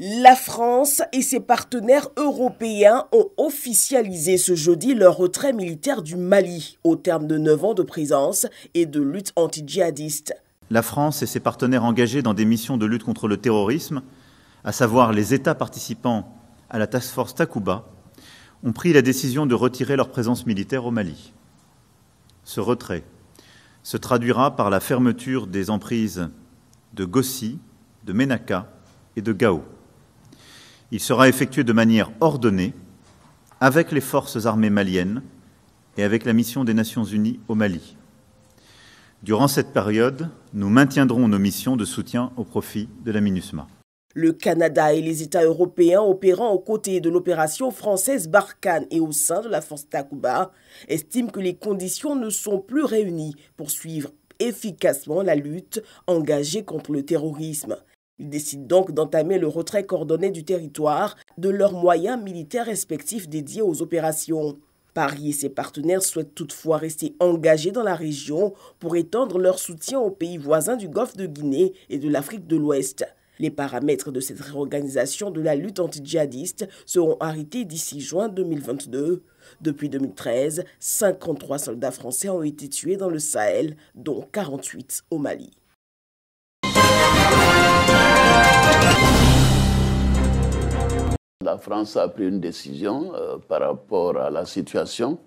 La France et ses partenaires européens ont officialisé ce jeudi leur retrait militaire du Mali, au terme de 9 ans de présence et de lutte anti-djihadiste. La France et ses partenaires engagés dans des missions de lutte contre le terrorisme, à savoir les États participants à la Task Force Takuba, ont pris la décision de retirer leur présence militaire au Mali. Ce retrait se traduira par la fermeture des emprises de Gossi, de Ménaka et de Gao. Il sera effectué de manière ordonnée avec les forces armées maliennes et avec la mission des Nations Unies au Mali. Durant cette période, nous maintiendrons nos missions de soutien au profit de la MINUSMA. Le Canada et les États européens opérant aux côtés de l'opération française Barkhane et au sein de la force Takuba estiment que les conditions ne sont plus réunies pour suivre efficacement la lutte engagée contre le terrorisme. Ils décident donc d'entamer le retrait coordonné du territoire de leurs moyens militaires respectifs dédiés aux opérations. Paris et ses partenaires souhaitent toutefois rester engagés dans la région pour étendre leur soutien aux pays voisins du Golfe de Guinée et de l'Afrique de l'Ouest. Les paramètres de cette réorganisation de la lutte anti-djihadiste seront arrêtés d'ici juin 2022. Depuis 2013, 53 soldats français ont été tués dans le Sahel, dont 48 au Mali. La France a pris une décision par rapport à la situation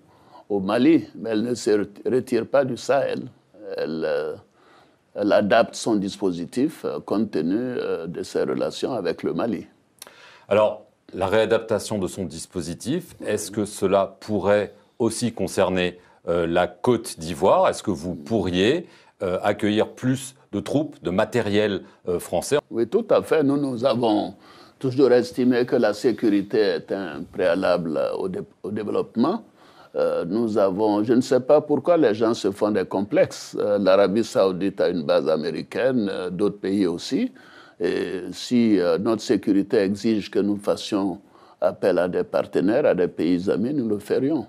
au Mali, mais elle ne se retire pas du Sahel. Elle adapte son dispositif compte tenu de ses relations avec le Mali. Alors, la réadaptation de son dispositif, est-ce que cela pourrait aussi concerner la Côte d'Ivoire? Est-ce que vous pourriez accueillir plus de troupes, de matériel français? Oui, tout à fait. Nous avons toujours estimé que la sécurité est un préalable au développement. Je ne sais pas pourquoi les gens se font des complexes. L'Arabie saoudite a une base américaine, d'autres pays aussi. Et si notre sécurité exige que nous fassions appel à des partenaires, à des pays amis, nous le ferions.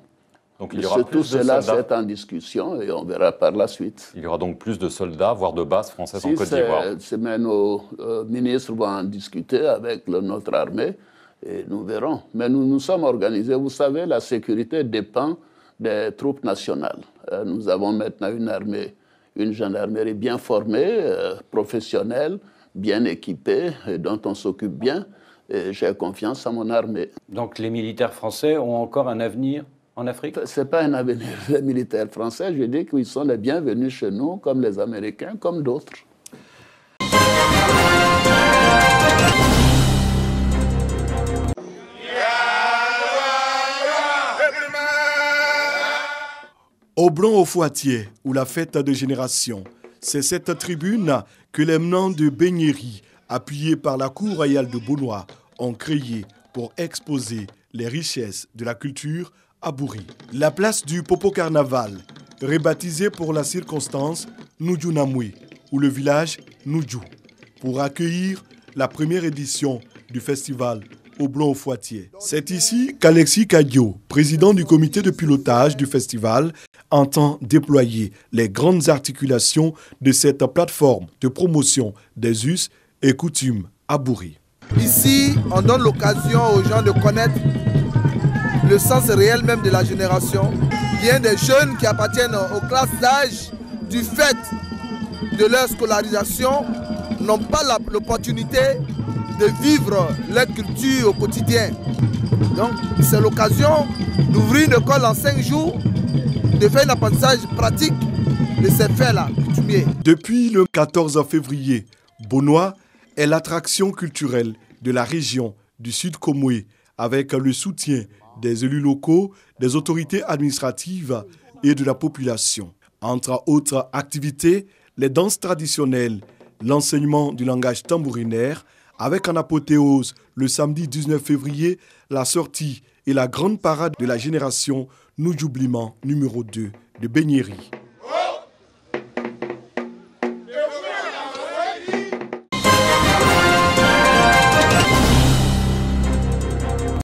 Donc il y aura tout cela, c'est en discussion et on verra par la suite. Il y aura donc plus de soldats, voire de bases françaises en Côte d'Ivoire. Mais nos ministres vont en discuter avec notre armée et nous verrons. Mais nous sommes organisés. Vous savez, la sécurité dépend des troupes nationales. Nous avons maintenant une gendarmerie bien formée, professionnelle, bien équipée, et dont on s'occupe bien. Et j'ai confiance en mon armée. Donc les militaires français ont encore un avenir en Afrique? Ce n'est pas un avenir des militaires français. Je dis qu'ils sont les bienvenus chez nous, comme les Américains, comme d'autres. Au Blanc-au-Fouatier, ou la fête de génération, c'est cette tribune que les menants de Beignéry, appuyés par la Cour royale de Beaunois, ont créée pour exposer les richesses de la culture à Bouri. La place du Popo Carnaval, rebaptisée pour la circonstance Noudjounamoué, ou le village Noudjou, pour accueillir la première édition du festival au Blanc-au-Fouatier. C'est ici qu'Alexis Kadio, président du comité de pilotage du festival, entend déployer les grandes articulations de cette plateforme de promotion des us et coutumes à Bouri. Ici, on donne l'occasion aux gens de connaître le sens réel même de la génération. Bien des jeunes qui appartiennent aux classes d'âge, du fait de leur scolarisation, n'ont pas l'opportunité de vivre leur culture au quotidien. Donc, c'est l'occasion d'ouvrir une école en 5 jours, de faire un apprentissage pratique de ces faits-là coutumiers. Depuis le 14 février, Beaunois est l'attraction culturelle de la région du Sud Komoué, avec le soutien des élus locaux, des autorités administratives et de la population. Entre autres activités, les danses traditionnelles, l'enseignement du langage tambourinaire, avec en apothéose le samedi 19 février, la sortie et la grande parade de la génération Noudjoubliman numéro 2 de Beignéry.